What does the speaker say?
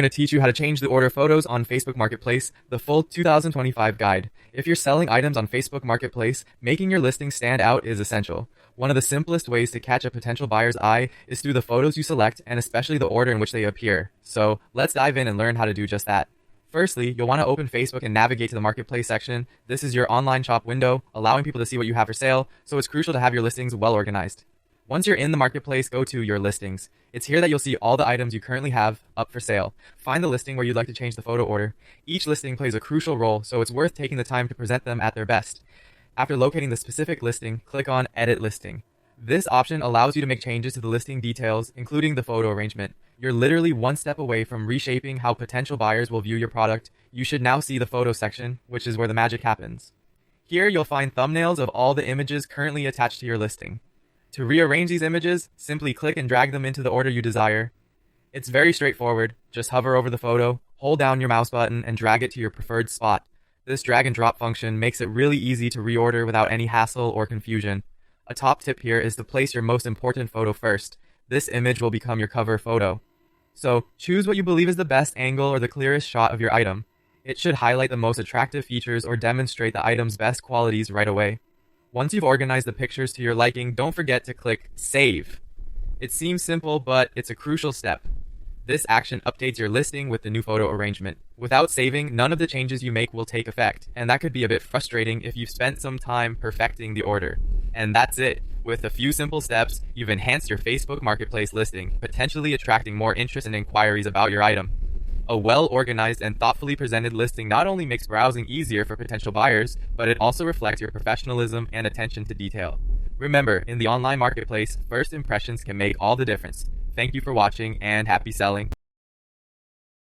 I'm going to teach you how to change the order of photos on Facebook Marketplace, the full 2025 guide. If you're selling items on Facebook Marketplace, making your listing stand out is essential. One of the simplest ways to catch a potential buyer's eye is through the photos you select and especially the order in which they appear. So let's dive in and learn how to do just that. Firstly, you'll want to open Facebook and navigate to the Marketplace section. This is your online shop window, allowing people to see what you have for sale, so it's crucial to have your listings well organized. Once you're in the Marketplace, go to your listings. It's here that you'll see all the items you currently have up for sale. Find the listing where you'd like to change the photo order. Each listing plays a crucial role, so it's worth taking the time to present them at their best. After locating the specific listing, click on Edit Listing. This option allows you to make changes to the listing details, including the photo arrangement. You're literally one step away from reshaping how potential buyers will view your product. You should now see the photo section, which is where the magic happens. Here you'll find thumbnails of all the images currently attached to your listing. To rearrange these images, simply click and drag them into the order you desire. It's very straightforward. Just hover over the photo, hold down your mouse button, and drag it to your preferred spot. This drag and drop function makes it really easy to reorder without any hassle or confusion. A top tip here is to place your most important photo first. This image will become your cover photo. So choose what you believe is the best angle or the clearest shot of your item. It should highlight the most attractive features or demonstrate the item's best qualities right away. Once you've organized the pictures to your liking, don't forget to click Save. It seems simple, but it's a crucial step. This action updates your listing with the new photo arrangement. Without saving, none of the changes you make will take effect, and that could be a bit frustrating if you've spent some time perfecting the order. And that's it. With a few simple steps, you've enhanced your Facebook Marketplace listing, potentially attracting more interest and inquiries about your item. A well-organized and thoughtfully presented listing not only makes browsing easier for potential buyers, but it also reflects your professionalism and attention to detail. Remember, in the online marketplace, first impressions can make all the difference. Thank you for watching and happy selling.